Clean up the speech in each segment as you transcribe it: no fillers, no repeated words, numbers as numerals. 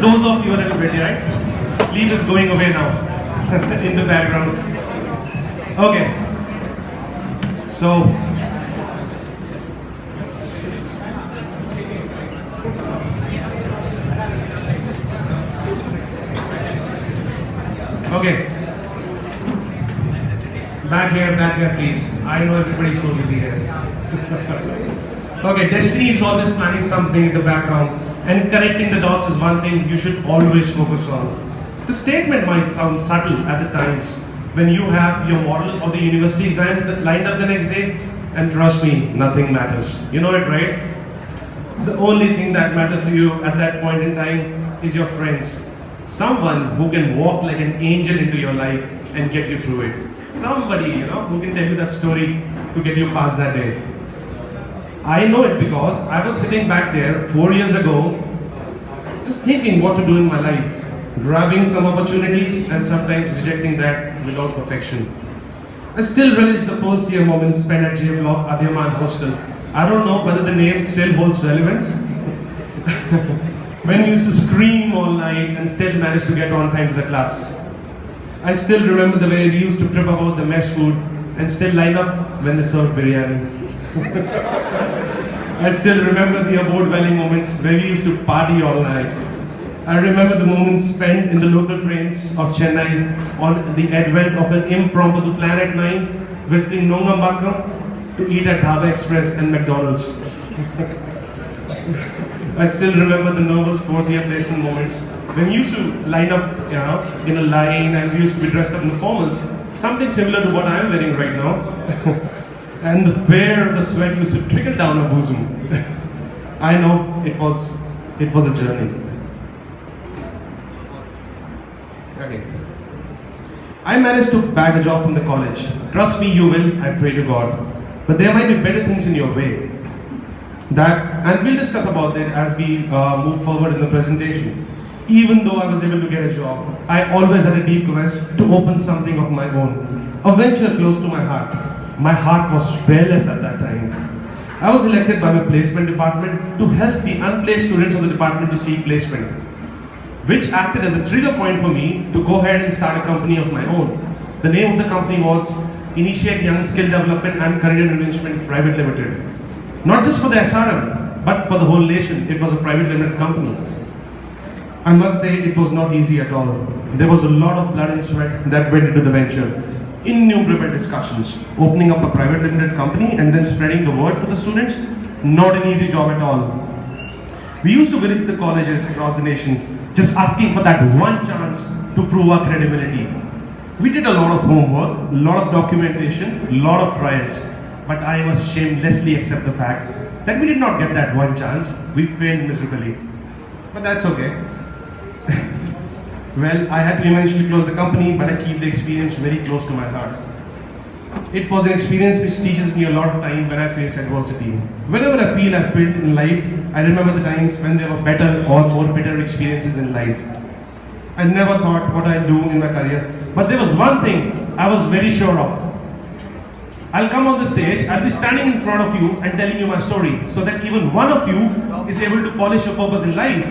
doze off you a little bit, right? Sleep is going away now in the background. Okay. So, okay. Back here, please. I know everybody's so busy here. Okay, destiny is always planning something in the background, and connecting the dots is one thing you should always focus on. The statement might sound subtle at the times when you have your model or the university exam lined up the next day, and trust me, nothing matters. You know it, right? The only thing that matters to you at that point in time is your friends. Someone who can walk like an angel into your life and get you through it. Somebody, who can tell you that story to get you past that day. I know it because I was sitting back there 4 years ago, just thinking what to do in my life, grabbing some opportunities and sometimes rejecting that without perfection. I still relish the first year moments spent at J Block Adyaman Hostel. I don't know whether the name still holds relevance. When we used to scream all night and still managed to get on time to the class. I still remember the way we used to trip about the mess food and still line up when they served biryani. I still remember the award-winning moments where we used to party all night. I remember the moments spent in the local trains of Chennai on the advent of an impromptu plan at 9, visiting Nongambakam to eat at Dhaba Express and McDonald's. I still remember the nervous fourth year placement moments when we used to line up in a line and we used to be dressed up in the formals, something similar to what I am wearing right now. And the fear of the sweat used to trickle down our bosom. I know it was a journey. Okay. I managed to bag a job from the college. Trust me, you will, I pray to God. But there might be better things in your way. And we'll discuss about that as we move forward in the presentation. Even though I was able to get a job, I always had a deep quest to open something of my own. A venture close to my heart. My heart was fearless at that time. I was elected by my placement department to help the unplaced students of the department to seek placement, which acted as a trigger point for me to go ahead and start a company of my own. The name of the company was Initiate Young Skill Development and Career Enrichment Private Limited. Not just for the SRM, but for the whole nation. It was a private limited company. I must say it was not easy at all. There was a lot of blood and sweat that went into the venture. Innumerable discussions. Opening up a private limited company and then spreading the word to the students, not an easy job at all. We used to visit the colleges across the nation, just asking for that one chance to prove our credibility. We did a lot of homework, a lot of documentation, a lot of trials. But I must shamelessly accept the fact that we did not get that one chance. We failed miserably. But that's okay. Well, I had to eventually close the company, but I keep the experience very close to my heart. It was an experience which teaches me a lot of time when I face adversity. Whenever I feel I failed in life, I remember the times when there were better or more bitter experiences in life. I never thought what I'd do in my career, but there was one thing I was very sure of. I'll come on the stage, I'll be standing in front of you and telling you my story, so that even one of you is able to polish your purpose in life.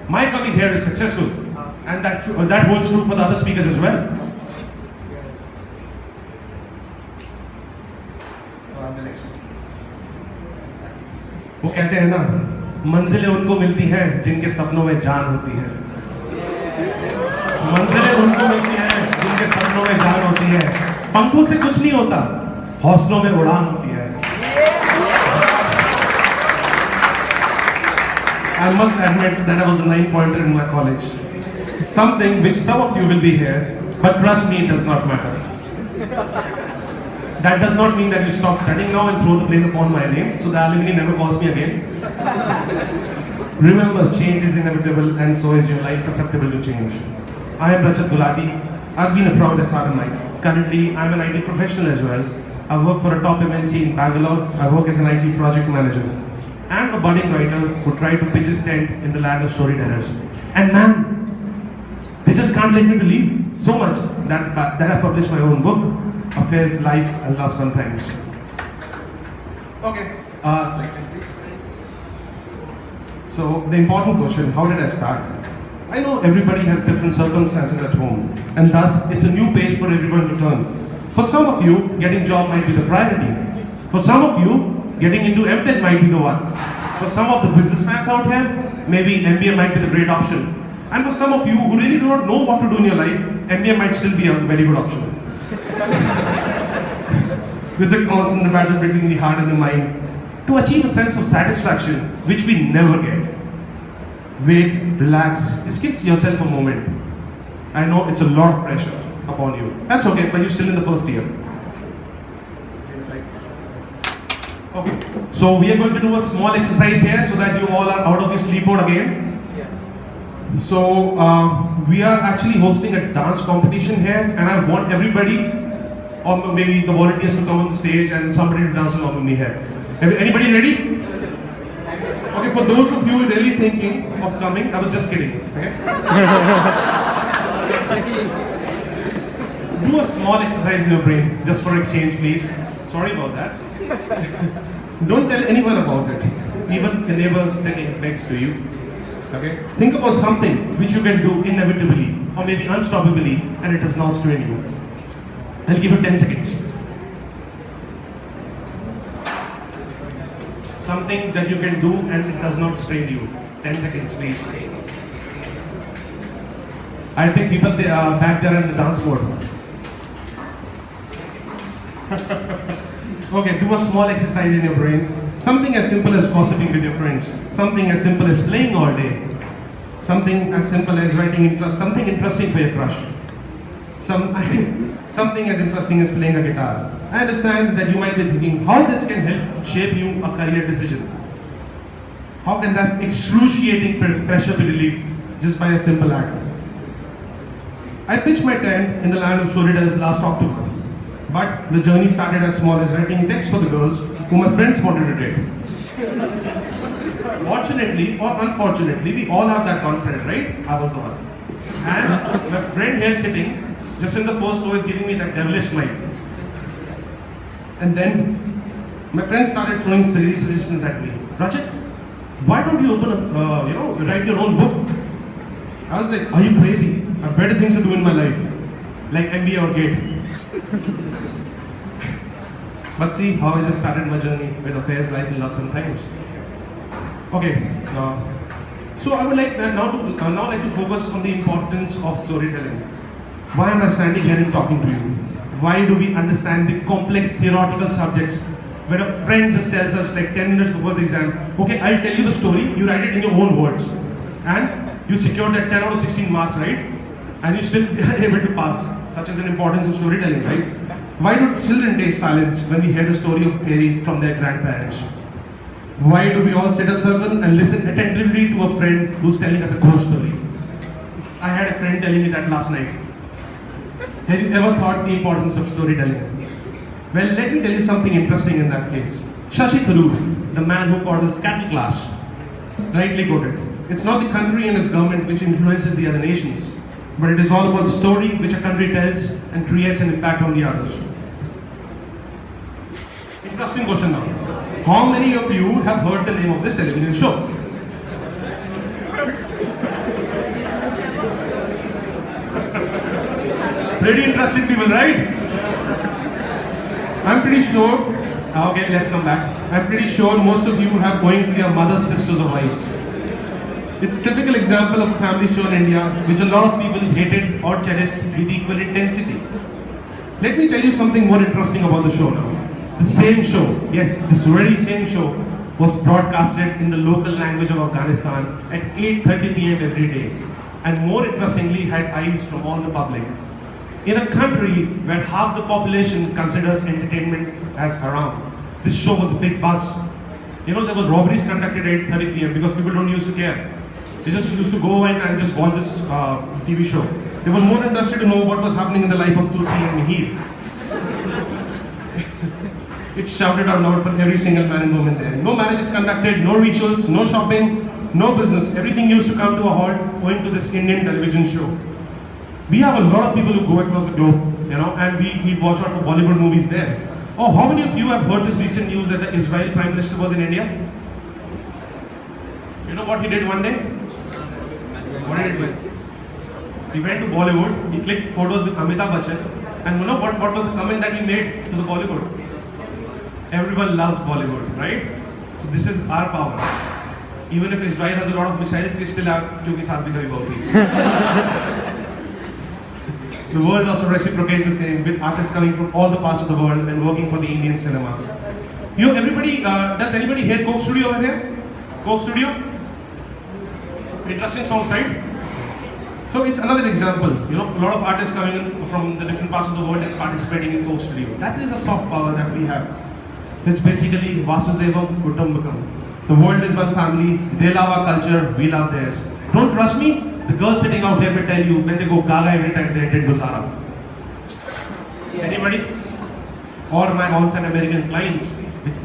My coming here is successful, and that holds true for the other speakers as well. वो कहते हैं ना, मंजिलें उनको मिलती हैं जिनके सपनों में जान होती है। मंजिलें उनको मिलती हैं जिनके सपनों में जान होती है। पंखों से कुछ नहीं होता, हौसलों में उड़ान होती है। I must admit that I was a 9-pointer in my college. Something which some of you will be here, but trust me, it does not matter. That does not mean that you stop studying now and throw the blame upon my name, so the alumni never calls me again. Remember, change is inevitable, and so is your life susceptible to change. I am Rachit Gulati. I've been a proud SRMite. Currently, I'm an IT professional as well. I work for a top MNC in Bangalore. I work as an IT project manager and a budding writer who tried to pitch his tent in the land of storytellers. And man, they just can't let me believe so much that I published my own book, Affairs, Life and Love Sometimes. Okay, slide please. So the important question, how did I start? I I know everybody has different circumstances at home, and thus it's a new page for everyone to turn. For some of you, getting job might be the priority. For some of you, getting into MTech might be the one. For some of the business fans out here, maybe MBA might be the great option. And for some of you who really do not know what to do in your life, MBA might still be a very good option. There's a constant battle between the heart and the mind to achieve a sense of satisfaction which we never get. Wait, relax, just give yourself a moment. I know it's a lot of pressure upon you. That's okay, but you're still in the first year. Okay, so we are going to do a small exercise here so that you all are out of your sleep mode again. So we are actually hosting a dance competition here, and I want everybody, or maybe the volunteers, to come on the stage and somebody to dance along with me here. Anybody ready? Okay, for those of you really thinking of coming, I was just kidding. Okay? Do a small exercise in your brain just for exchange, please. Sorry about that. Don't tell anyone about it, even the neighbor sitting next to you. Okay? Think about something which you can do inevitably or maybe unstoppably and it does not strain you. I'll give you 10 seconds. Something that you can do and it does not strain you. 10 seconds, please. I think people are back there in the dance mode. Okay, do a small exercise in your brain. Something as simple as gossiping with your friends. Something as simple as playing all day. Something as simple as writing something interesting for your crush. Something as interesting as playing a guitar. I understand that you might be thinking how this can help shape you a career decision. How can that excruciating pressure be relieved just by a simple act? I pitched my tent in the land of storytellers last October. But the journey started as small as writing texts for the girls whom my friends wanted to date. Fortunately or unfortunately, we all have that one friend, right? I was the one. And my friend here sitting, just in the first row, is giving me that devilish smile. And then my friend started throwing silly suggestions at me. Rachit, why don't you open up, write your own book? I was like, are you crazy? I have better things to do in my life, like MBA or GATE. But see how I just started my journey with affairs, life, and love sometimes. Okay, so I would like now to focus on the importance of storytelling. Why am I standing here and talking to you? Why do we understand the complex theoretical subjects where a friend just tells us like 10 minutes before the exam, okay, I'll tell you the story, you write it in your own words. And you secure that 10 out of 16 marks, right? And you still are able to pass. Such is an importance of storytelling, right? Why do children taste silence when we hear the story of fairy from their grandparents? Why do we all sit in a circle and listen attentively to a friend who's telling us a ghost story? I had a friend telling me that last night. Have you ever thought the importance of storytelling? Well, let me tell you something interesting in that case. Shashi Tharoor, the man who called us cattle class, rightly quoted, it's not the country and its government which influences the other nations, but it is all about the story which a country tells and creates an impact on the others. Interesting question now. How many of you have heard the name of this television show? Pretty interesting people, right? I'm pretty sure, okay, let's come back. I'm pretty sure most of you have going to your mothers, sisters or wives. It's a typical example of a family show in India which a lot of people hated or cherished with equal intensity. Let me tell you something more interesting about the show now. The same show, yes, this very same show was broadcasted in the local language of Afghanistan at 8:30 p.m. every day, and more interestingly had eyes from all the public. In a country where half the population considers entertainment as haram, this show was a big buzz. You know, there were robberies conducted at 8:30 p.m. because people don't used to care. They just used to go in and just watch this TV show. They were more interested to know what was happening in the life of Tulsi and Mihir. It shouted out loud for every single man and woman there. No marriages conducted, no rituals, no shopping, no business. Everything used to come to a halt owing to this Indian television show. We have a lot of people who go across the globe, and we watch out for Bollywood movies there. Oh, how many of you have heard this recent news that the Israel Prime Minister was in India? You know what he did one day? What did he do? He went to Bollywood, he clicked photos with Amitabh Bachchan, and you know what was the comment that he made to the Bollywood? Everyone loves Bollywood, right? So this is our power. Even if Israel has a lot of missiles, we still have Kyunki Saas Bhi Kabhi Bahut. The world also reciprocates the same, with artists coming from all the parts of the world and working for the Indian cinema. You know, everybody, does anybody hear Coke Studio over here? Coke Studio? Interesting songs, right? So it's another example, you know, a lot of artists coming in from the different parts of the world and participating in Coke Studio. That is a soft power that we have. It's basically Vasudevam Kutumbakam. The world is one family, they love our culture, we love theirs. Don't trust me? The girls sitting out here will tell you when they go gaga every time they attend Busara. Anybody? Or my on-site American clients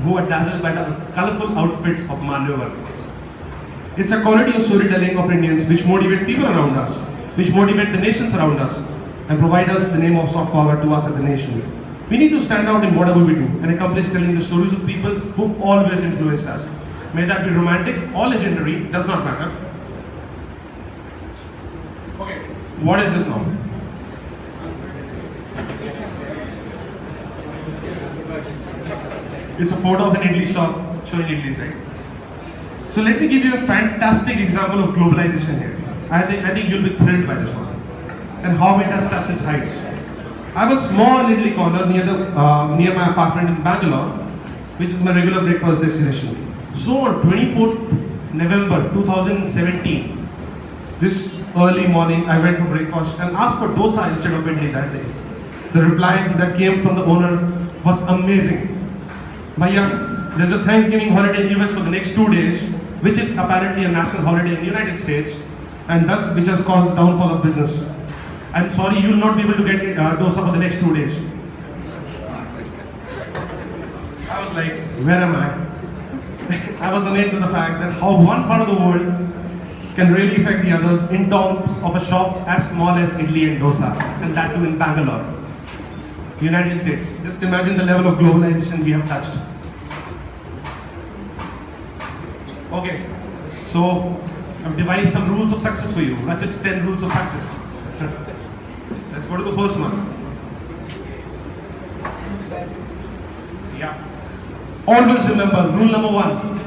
who are dazzled by the colorful outfits of Manyavar. It's a quality of storytelling of Indians which motivate people around us, which motivate the nations around us, and provide us the name of soft power to us as a nation. We need to stand out in whatever we do and accomplish telling the stories of people who've always influenced us. May that be romantic or legendary, does not matter. Okay, what is this now? It's a photo of an idli shop showing idlis, right? So let me give you a fantastic example of globalization here. I think you'll be thrilled by this one and how it has touched its heights. I have a small idli corner near my apartment in Bangalore, which is my regular breakfast destination. So on 24th November 2017, this early morning I went for breakfast and asked for dosa instead of idli that day. The reply that came from the owner was amazing. Bhaiya, there's a Thanksgiving holiday in US for the next 2 days, which is apparently a national holiday in the United States, and thus which has caused the downfall of business. I'm sorry, you will not be able to get dosa for the next 2 days. I was like, where am I? I was amazed at the fact that how one part of the world can really affect the others in terms of a shop as small as idli and dosa, and that too in Bangalore, United States. Just imagine the level of globalization we have touched. Okay, so I've devised some rules of success for you. Not just 10 rules of success. Let's go to the first one. Yeah. Always remember, rule number 1.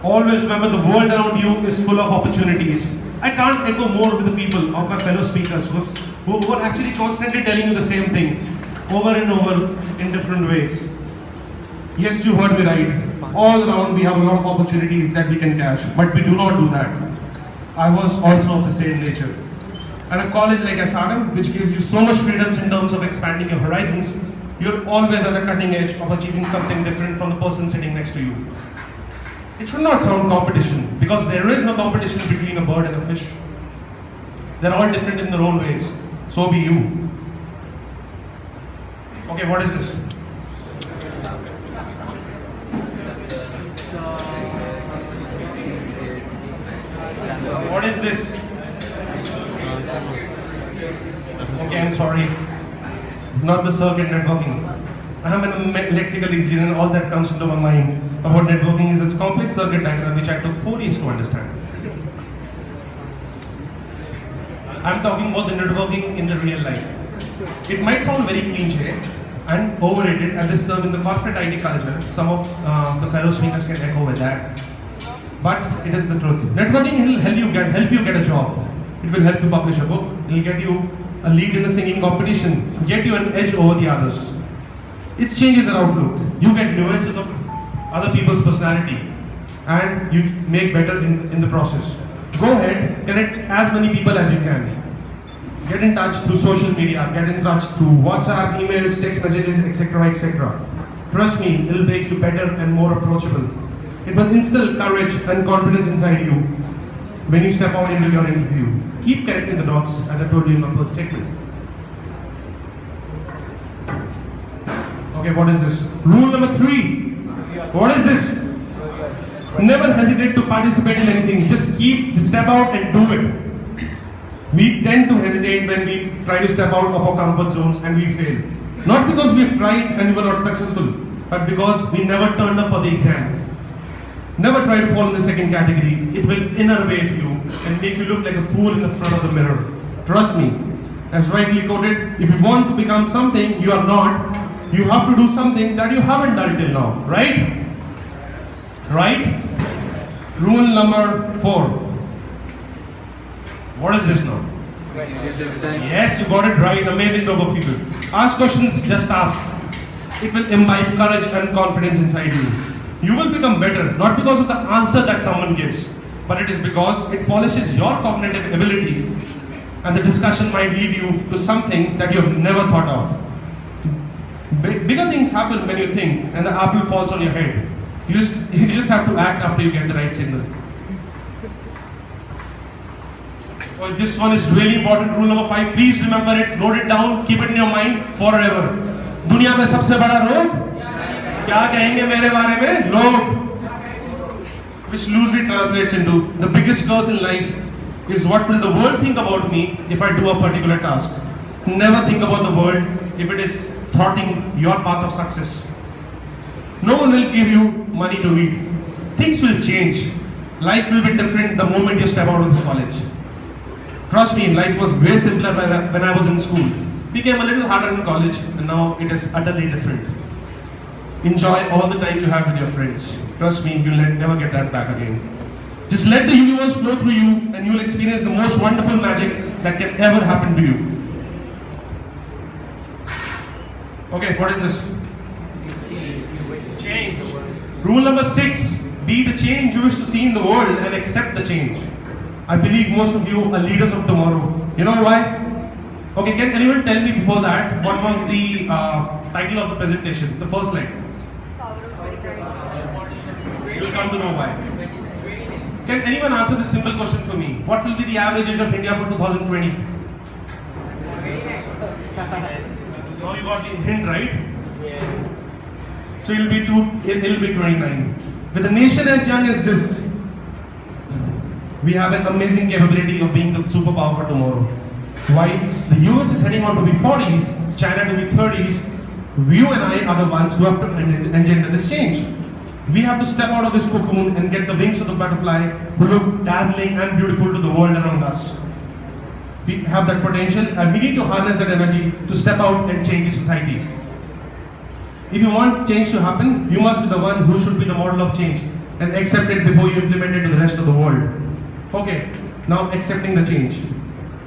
Always remember the world around you is full of opportunities. I can't echo more with the people of my fellow speakers who are actually constantly telling you the same thing over and over in different ways. Yes, you heard me right. All around we have a lot of opportunities that we can catch, but we do not do that. I was also of the same nature. At a college like SRM, which gives you so much freedoms in terms of expanding your horizons, you're always at the cutting edge of achieving something different from the person sitting next to you. It should not sound competition, because there is no competition between a bird and a fish. They're all different in their own ways. So be you. Okay, what is this? What is this? Okay, I'm sorry. Not the circuit networking. I'm an electrical engineer, and all that comes into my mind about networking is this complex circuit diagram which I took 4 years to understand. I'm talking about the networking in the real life. It might sound very cliche and overrated at this term in the corporate IT culture. Some of the fellow speakers can echo with that. But it is the truth. Networking will help you get a job. It will help you publish a book. It will get you a lead in the singing competition, get you an edge over the others. It changes your outlook. You get nuances of other people's personality, and you make better in the process. Go ahead, connect as many people as you can. Get in touch through social media, get in touch through WhatsApp, emails, text messages, etc., etc. Trust me, it will make you better and more approachable. It will instill courage and confidence inside you when you step out into your interview. Keep connecting the dots, as I told you in my first statement. Okay, what is this? Rule number 3. What is this? Never hesitate to participate in anything. Just step out and do it. We tend to hesitate when we try to step out of our comfort zones and we fail. Not because we've tried and we were not successful, but because we never turned up for the exam. Never try to fall in the second category. It will innervate you and make you look like a fool in the front of the mirror. Trust me, as rightly quoted, if you want to become something you are not, you have to do something that you haven't done till now, right? Right? Rule number 4. What is this now? Yes, you got it right. Amazing group of people. Ask questions, just ask. It will imbibe courage and confidence inside you. You will become better, not because of the answer that someone gives, but it is because it polishes your cognitive abilities, and the discussion might lead you to something that you have never thought of. Bigger things happen when you think, and the apple falls on your head. You just have to act after you get the right signal. Well, this one is really important. Rule number 5. Please remember it, note it down, keep it in your mind forever. दुनिया में सबसे बड़ा रोग क्या कहेंगे मेरे बारे में? लोग. Which loosely translates into the biggest curse in life is what will the world think about me if I do a particular task. Never think about the world if it is thwarting your path of success. No one will give you money to eat. Things will change. Life will be different the moment you step out of this college. Trust me, life was way simpler when I was in school. Became a little harder in college, and now it is utterly different. Enjoy all the time you have with your friends. Trust me, you'll never get that back again. Just let the universe flow through you, and you will experience the most wonderful magic that can ever happen to you. Okay, what is this? Change. Rule number 6. Be the change you wish to see in the world and accept the change. I believe most of you are leaders of tomorrow. You know why? Okay, can anyone tell me before that what was the title of the presentation? The first slide. You'll come to know why. Can anyone answer this simple question for me? What will be the average age of India for 2020? Now you got the hint, right? So it'll be 29. With a nation as young as this, we have an amazing capability of being the superpower for tomorrow. While the US is heading on to be 40s, China to be 30s, you and I are the ones who have to engender this change. We have to step out of this cocoon and get the wings of the butterfly who look dazzling and beautiful to the world around us. We have that potential, and we need to harness that energy to step out and change the society. If you want change to happen, you must be the one who should be the model of change and accept it before you implement it to the rest of the world. Okay, now accepting the change.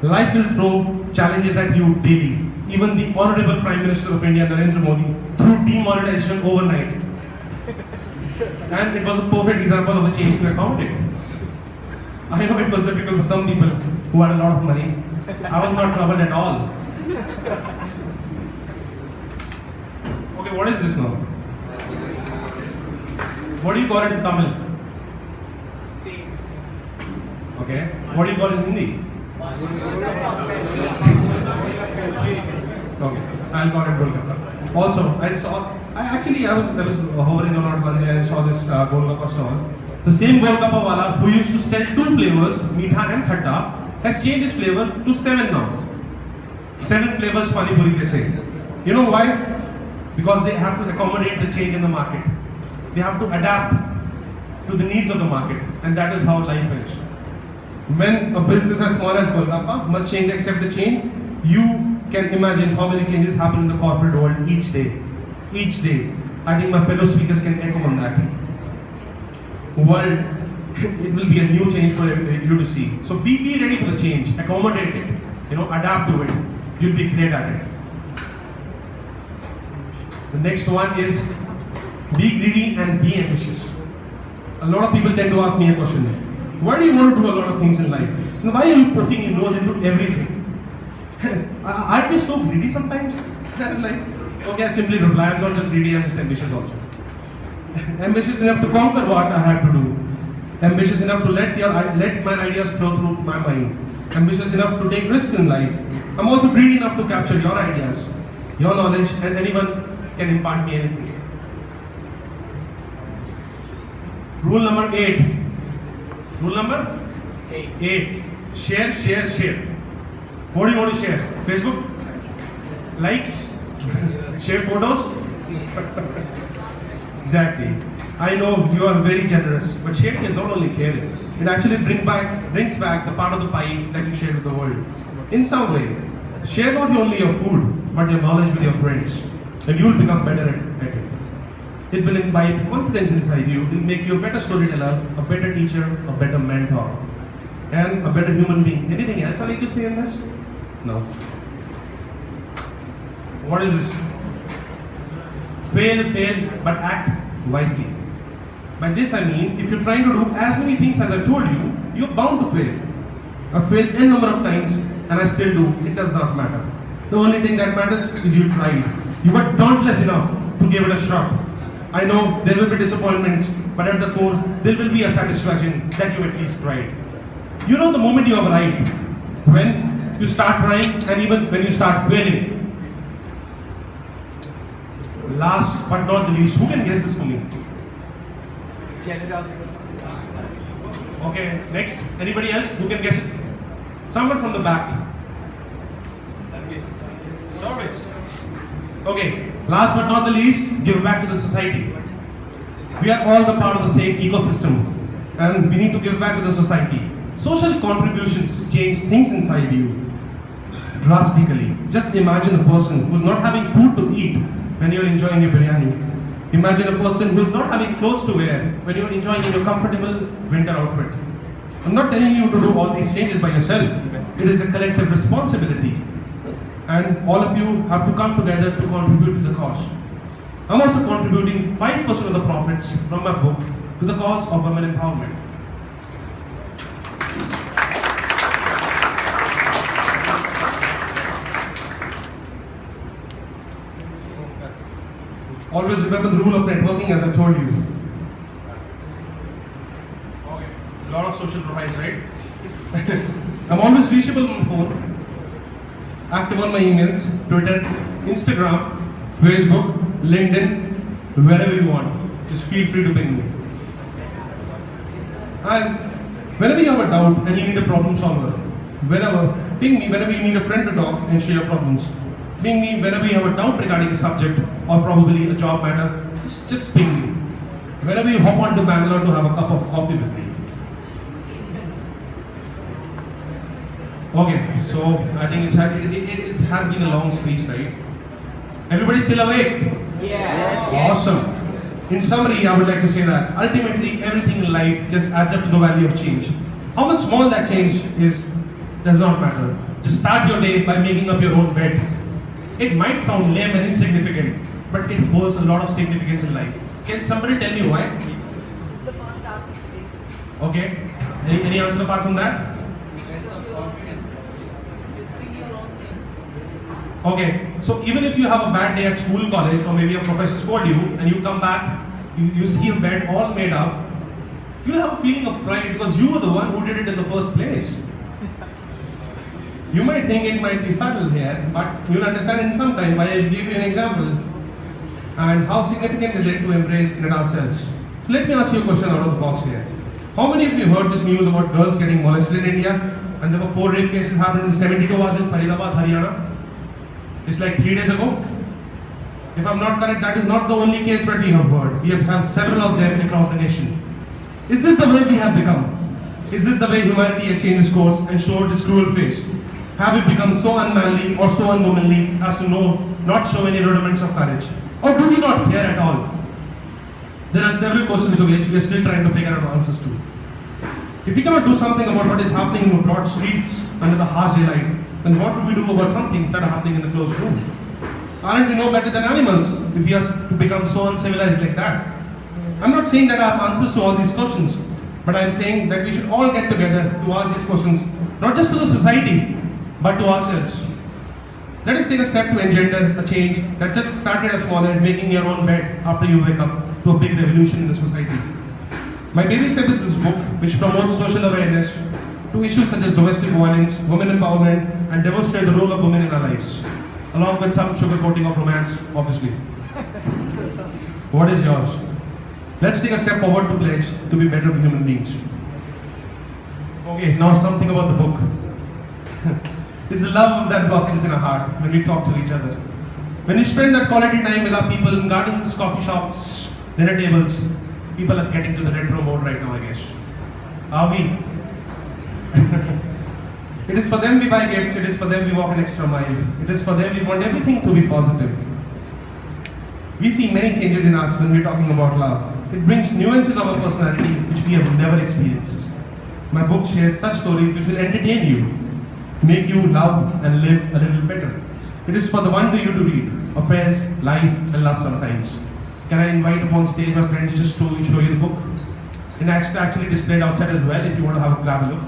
Life will throw challenges at you daily. Even the Honorable Prime Minister of India, Narendra Modi, threw demonetization overnight. And it was a perfect example of a change to accommodate. I know it was difficult for some people who had a lot of money. I was not troubled at all. Okay, what is this now? What do you call it in Tamil? Okay. What do you call it in Hindi? Okay, I'll call it Golgappa. Also, I was hovering around one day and saw this Golgappa stall. The same Golgappa wala who used to sell 2 flavors, meetha and khatta, has changed his flavor to 7 now. 7 flavors Pani Puri they say. You know why? Because they have to accommodate the change in the market. They have to adapt to the needs of the market, and that is how life is. When a business as small as Golgappa must change, accept the change, you can imagine how many changes happen in the corporate world each day. Each day. I think my fellow speakers can echo on that. World, it will be a new change for you to see. So be ready for the change, accommodate it, adapt to it. You'll be great at it. The next one is be greedy and be ambitious. A lot of people tend to ask me a question. Why do you want to do a lot of things in life? Why are you poking your nose into everything? I'd be so greedy sometimes. Like, okay, I simply reply, I'm not just greedy, I'm just ambitious also. Ambitious enough to conquer what I have to do. Ambitious enough to let my ideas flow through my mind. Ambitious enough to take risks in life. I'm also greedy enough to capture your ideas, your knowledge, and anyone can impart me anything. Rule number 8. Rule number 8. Share, share, share. What do you want to share? Facebook? Likes? Share photos? Exactly. I know you are very generous, but sharing is not only caring. It actually brings back the part of the pie that you share with the world. In some way, share not only your food, but your knowledge with your friends. Then you will become better at it. It will imbibe confidence inside you. It will make you a better storyteller, a better teacher, a better mentor, and a better human being. Anything else I need to say in this? No. What is this? Fail, but act wisely. By this I mean, if you're trying to do as many things as I told you, you're bound to fail. I've failed n number of times, and I still do. It does not matter. The only thing that matters is you tried. You were dauntless enough to give it a shot. I know there will be disappointments, but at the core, there will be a satisfaction that you at least tried. You know the moment you are right, when you start trying and even when you start failing. Last but not the least, who can guess this for me? Okay, next. Anybody else who can guess it? Someone from the back. Service. Okay, last but not the least, give back to the society. We are all the part of the same ecosystem, and we need to give back to the society. Social contributions change things inside you drastically. Just imagine a person who's not having food to eat when you're enjoying your biryani. Imagine a person who's not having clothes to wear when you're enjoying your comfortable winter outfit. I'm not telling you to do all these changes by yourself. It is a collective responsibility. And all of you have to come together to contribute to the cause. I'm also contributing 5% of the profits from my book to the cause of women empowerment. Always remember the rule of networking, as I told you. Okay. A lot of social profiles, right? I'm always reachable on my phone, active on my emails, Twitter, Instagram, Facebook, LinkedIn, wherever you want. Just feel free to ping me. And whenever you have a doubt and you need a problem solver, ping me whenever you need a friend to talk and share your problems. Ping me whenever you have a doubt regarding a subject or probably a job matter, just ping me. Whenever you hop on to Bangalore to have a cup of coffee with me. Okay, so I think it has been a long speech, right? Everybody still awake? Yes. Awesome. In summary, I would like to say that ultimately everything in life just adds up to the value of change. How much small that change is does not matter. Just start your day by making up your own bed. It might sound lame and insignificant, but it holds a lot of significance in life. Can somebody tell me why? It's the first task of the day. Okay. Any answer apart from that? Okay. So even if you have a bad day at school, college, or maybe a professor scold you, and you come back, you see a bed all made up, you'll have a feeling of pride because you were the one who did it in the first place. You might think it might be subtle here, but you'll understand in some time why I gave you an example. And how significant is it to embrace it ourselves? So let me ask you a question out of the box here. How many of you heard this news about girls getting molested in India? And there were 4 rape cases happened in 72 hours in Faridabad, Haryana. It's like 3 days ago. If I'm not correct, that is not the only case that we have heard. We have had several of them across the nation. Is this the way we have become? Is this the way humanity has changed its course and showed its cruel face? Have we become so unmanly or so unwomanly as to not show any rudiments of courage? Or do we not care at all? There are several questions to which we are still trying to figure out answers to. If we cannot do something about what is happening in the broad streets under the harsh daylight, then what will we do about some things that are happening in the closed room? Aren't we no better than animals if we are to become so uncivilized like that? I'm not saying that I have answers to all these questions, but I'm saying that we should all get together to ask these questions, not just to the society, but to ourselves. Let us take a step to engender a change that just started as small as making your own bed after you wake up to a big revolution in the society. My baby step is this book, which promotes social awareness to issues such as domestic violence, women empowerment, and demonstrate the role of women in our lives, along with some sugarcoating of romance, obviously. What is yours? Let's take a step forward to pledge to be better human beings. Okay, now something about the book. It's the love that blossoms in our heart when we talk to each other. When we spend that quality time with our people in gardens, coffee shops, dinner tables, people are getting to the retro mode right now, I guess. Are we? It is for them we buy gifts, it is for them we walk an extra mile. It is for them we want everything to be positive. We see many changes in us when we're talking about love. It brings nuances of our personality which we have never experienced. My book shares such stories which will entertain you, make you love and live a little better. It is for the one to you to read, affairs, life and love sometimes. Can I invite upon stage my friend just to show you the book? It's actually displayed outside as well if you want to have a grab a look.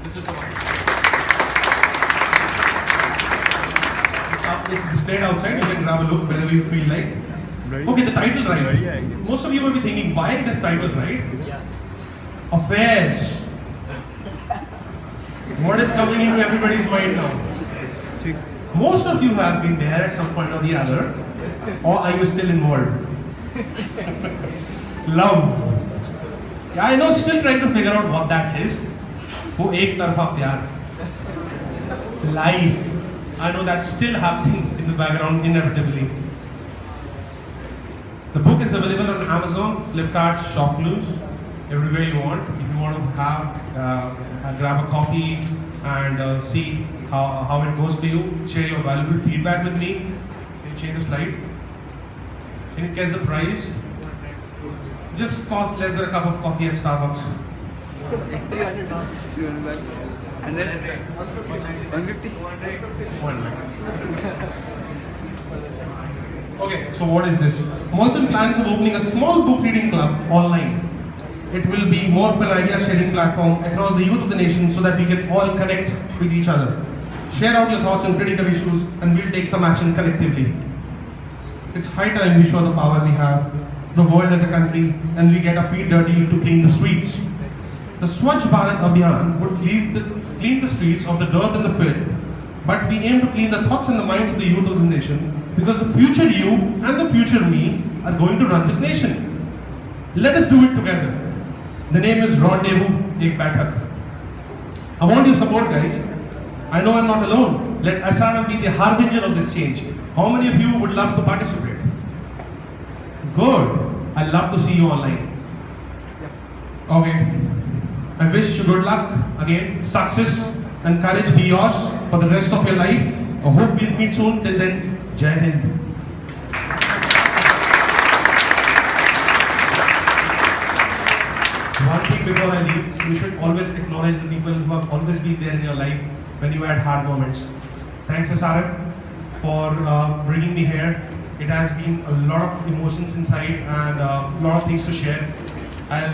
This is the one. It's displayed outside, you can grab a look whenever you feel like. Okay, the title right. Most of you will be thinking, why this title right? Affairs. What is coming into everybody's mind now? Most of you have been there at some point or the other, or are you still involved? Love. Yeah, I know, still trying to figure out what that is. वो एक तरफा प्यार. Life. I know that's still happening in the background inevitably. The book is available on Amazon, Flipkart, Shopcluse, everywhere you want. If you want to have grab a coffee and see how it goes for you, share your valuable feedback with me. Can you change the slide? Can you guess the price? Just cost less than a cup of coffee at Starbucks. $300. $200. And then 150. Okay, so what is this? I'm also in plans of opening a small book reading club online. It will be more of an idea sharing platform across the youth of the nation so that we can all connect with each other. Share out your thoughts on critical issues and we'll take some action collectively. It's high time we show the power we have, the world as a country, and we get our feet dirty to clean the streets. The Swachh Bharat Abhiyan would clean the streets of the dirt and the filth, but we aim to clean the thoughts and the minds of the youth of the nation because the future you and the future me are going to run this nation. Let us do it together. The name is Rendezvous Ek Baithak. I want your support, guys. I know I'm not alone. Let SRM be the harbinger of this change. How many of you would love to participate? Good. I'd love to see you online. Okay. I wish you good luck. Again, success and courage be yours for the rest of your life. I hope we'll meet soon. Till then, Jai Hind. One thing before I leave, you should always acknowledge the people who have always been there in your life when you had hard moments. Thanks, SRM, for bringing me here. It has been a lot of emotions inside and a lot of things to share. I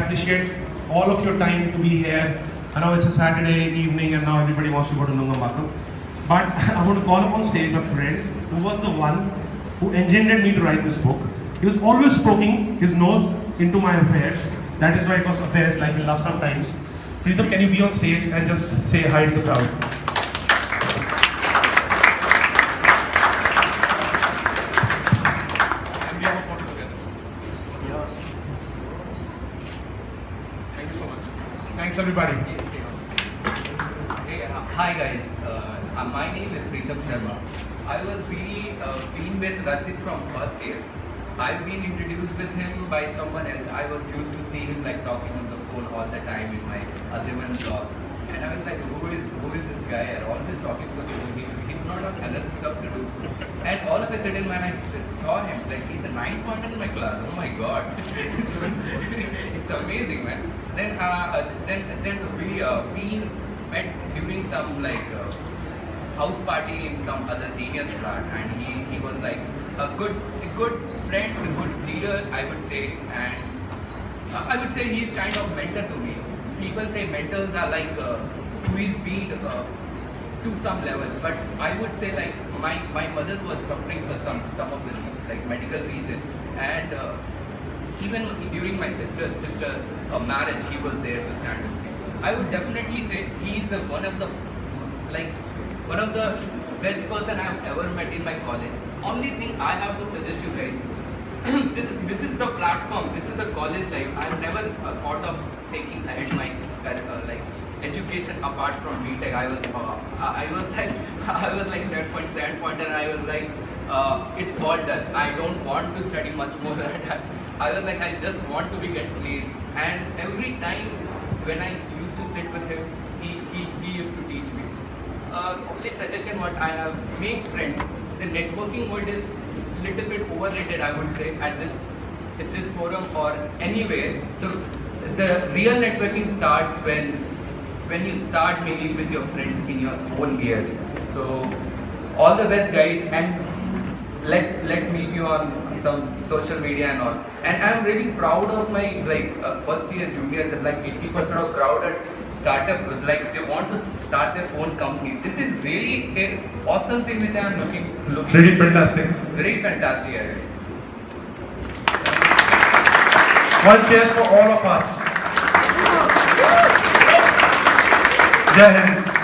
appreciate all of your time to be here. I know it's a Saturday evening and now everybody wants to go to Nungambakkam. But I want to call upon stage my friend who was the one who engendered me to write this book. He was always poking his nose into my affairs. That is why it was affairs like in love sometimes. Preetham, can you be on stage and just say hi to the crowd? Thanks everybody. Hey, hi guys. My name is Preetham Sharma. I was been with Rachit from first year. I've been introduced with him by someone else. I was used to see him like talking on the phone all the time in my Achiever'S blog. And I was like, who is this guy? And always talking to the phone. He did not have other stuff to do. And all of a sudden when I saw him, like he's a 9-pointer in my class. Oh my god. It's amazing, man. Then we met during some house party in some other senior's flat, and he was like a good friend, a good leader, I would say, and I would say he's kind of mentor to me. People say mentors are like who is beat to some level, but I would say like my mother was suffering for some of the like medical reason, and even during my sister's marriage, he was there to stand with me. I would definitely say he's one of the best person I've ever met in my college. Only thing I have to suggest you guys, this is the platform, this is the college life. I've never thought of taking ahead my education apart from BTech. I was like 7.7 point and I was like, it's all done. I don't want to study much more than that. I was like, I just want to be get placed. And every time when I used to sit with him, he used to teach me. Only suggestion what I have, make friends. The networking word is little bit overrated, I would say, at this forum or anywhere. The real networking starts when you start mingling with your friends in your own gear. So all the best, guys, and let's meet you on some social media and all. And I'm really proud of my first year juniors that like 80% of crowd at startup, like they want to start their own company. This is really an awesome thing which I am looking. Really fantastic. Very fantastic, guys. One cheers for all of us. Jai Hind.